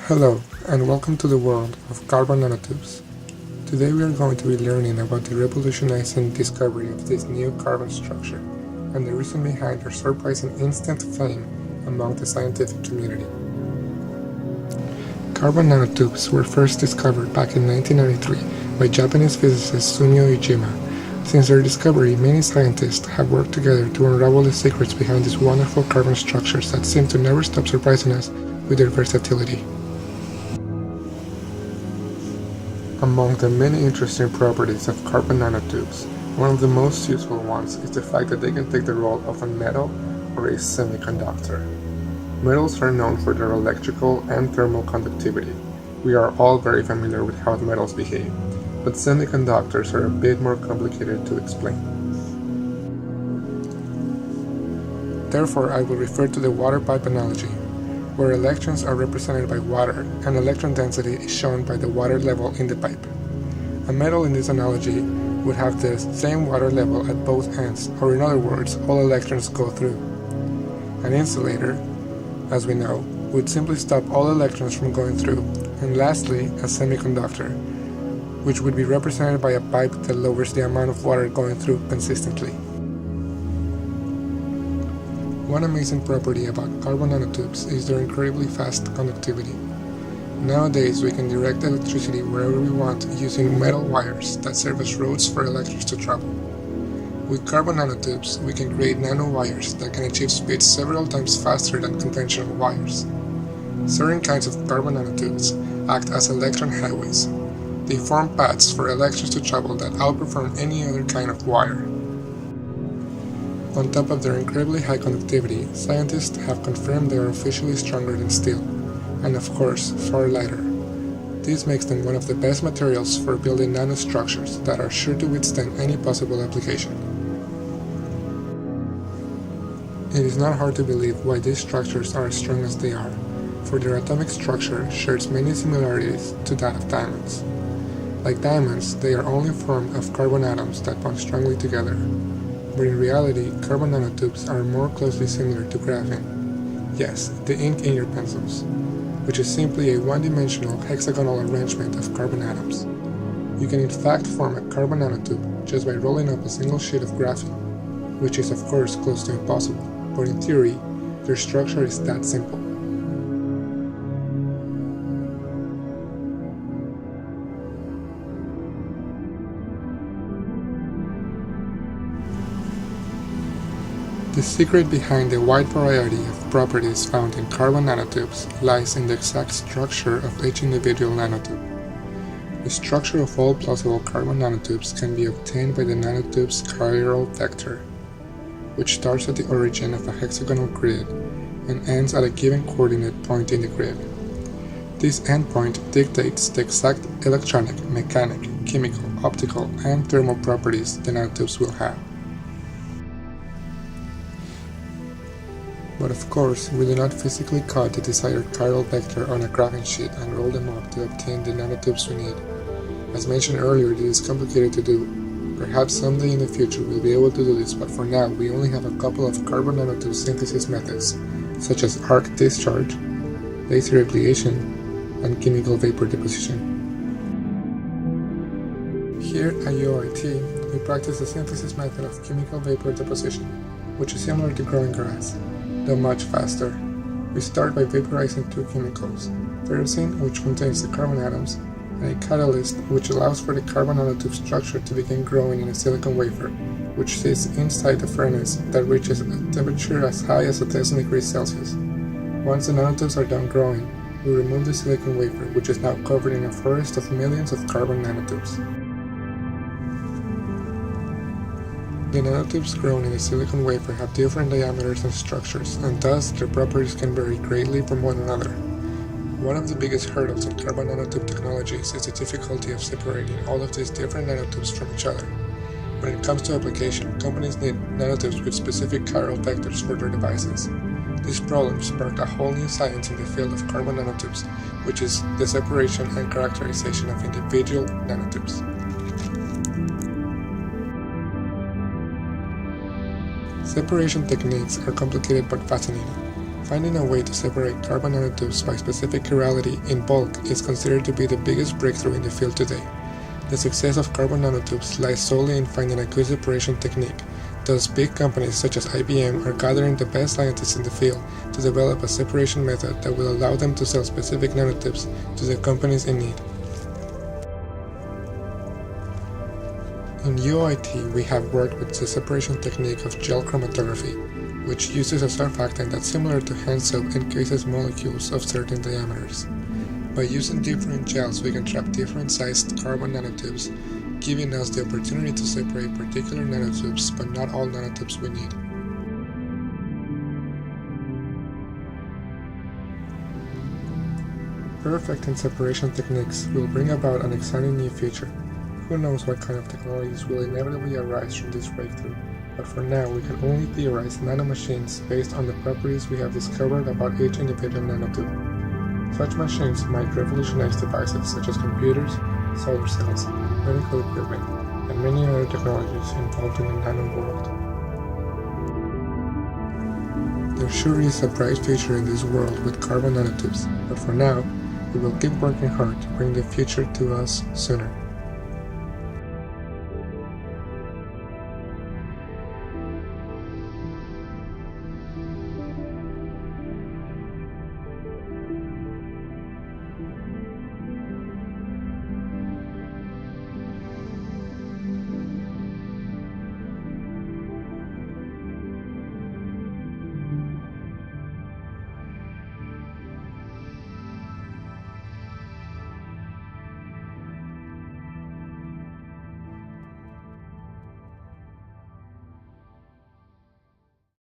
Hello, and welcome to the world of carbon nanotubes. Today we are going to be learning about the revolutionizing discovery of this new carbon structure and the reason behind their surprising instant fame among the scientific community. Carbon nanotubes were first discovered back in 1993 by Japanese physicist Sunio Ujima. Since their discovery, many scientists have worked together to unravel the secrets behind these wonderful carbon structures that seem to never stop surprising us with their versatility. Among the many interesting properties of carbon nanotubes, one of the most useful ones is the fact that they can take the role of a metal or a semiconductor. Metals are known for their electrical and thermal conductivity. We are all very familiar with how metals behave, but semiconductors are a bit more complicated to explain. Therefore, I will refer to the water pipe analogy, where electrons are represented by water and electron density is shown by the water level in the pipe. A metal in this analogy would have the same water level at both ends, or in other words, all electrons go through. An insulator, as we know, would simply stop all electrons from going through. And lastly, a semiconductor, which would be represented by a pipe that lowers the amount of water going through consistently. One amazing property about carbon nanotubes is their incredibly fast conductivity. Nowadays, we can direct electricity wherever we want using metal wires that serve as roads for electrons to travel. With carbon nanotubes, we can create nanowires that can achieve speeds several times faster than conventional wires. Certain kinds of carbon nanotubes act as electron highways. They form paths for electrons to travel that outperform any other kind of wire. On top of their incredibly high conductivity, scientists have confirmed they are officially stronger than steel, and of course, far lighter. This makes them one of the best materials for building nanostructures that are sure to withstand any possible application. It is not hard to believe why these structures are as strong as they are, for their atomic structure shares many similarities to that of diamonds. Like diamonds, they are only formed of carbon atoms that bond strongly together. But in reality, carbon nanotubes are more closely similar to graphene. Yes, the ink in your pencils, which is simply a one-dimensional hexagonal arrangement of carbon atoms. You can in fact form a carbon nanotube just by rolling up a single sheet of graphene, which is of course close to impossible, but in theory, their structure is that simple. The secret behind the wide variety of properties found in carbon nanotubes lies in the exact structure of each individual nanotube. The structure of all plausible carbon nanotubes can be obtained by the nanotube's chiral vector, which starts at the origin of a hexagonal grid and ends at a given coordinate point in the grid. This endpoint dictates the exact electronic, mechanic, chemical, optical, and thermal properties the nanotubes will have. But of course, we do not physically cut the desired chiral vector on a graphene sheet and roll them up to obtain the nanotubes we need. As mentioned earlier, this is complicated to do. Perhaps someday in the future we'll be able to do this, but for now we only have a couple of carbon nanotube synthesis methods, such as arc discharge, laser ablation, and chemical vapor deposition. Here at UIT, we practice the synthesis method of chemical vapor deposition, which is similar to growing grass, though much faster. We start by vaporizing two chemicals, ferrocene, which contains the carbon atoms, and a catalyst which allows for the carbon nanotube structure to begin growing in a silicon wafer, which sits inside the furnace that reaches a temperature as high as 1,000 degrees Celsius. Once the nanotubes are done growing, we remove the silicon wafer, which is now covered in a forest of millions of carbon nanotubes. The nanotubes grown in the silicon wafer have different diameters and structures, and thus their properties can vary greatly from one another. One of the biggest hurdles in carbon nanotube technologies is the difficulty of separating all of these different nanotubes from each other. When it comes to application, companies need nanotubes with specific chiral vectors for their devices. This problem sparked a whole new science in the field of carbon nanotubes, which is the separation and characterization of individual nanotubes. Separation techniques are complicated but fascinating. Finding a way to separate carbon nanotubes by specific chirality in bulk is considered to be the biggest breakthrough in the field today. The success of carbon nanotubes lies solely in finding a good separation technique. Thus, big companies such as IBM are gathering the best scientists in the field to develop a separation method that will allow them to sell specific nanotubes to the companies in need. In UOIT, we have worked with the separation technique of gel chromatography, which uses a surfactant that's similar to hand soap and cases molecules of certain diameters. By using different gels, we can trap different sized carbon nanotubes, giving us the opportunity to separate particular nanotubes, but not all nanotubes we need. Perfecting separation techniques will bring about an exciting new future. Who knows what kind of technologies will inevitably arise from this breakthrough, but for now we can only theorize nanomachines based on the properties we have discovered about each individual nanotube. Such machines might revolutionize devices such as computers, solar cells, medical equipment, and many other technologies involved in the nano world. There sure is a bright future in this world with carbon nanotubes, but for now, we will keep working hard to bring the future to us sooner.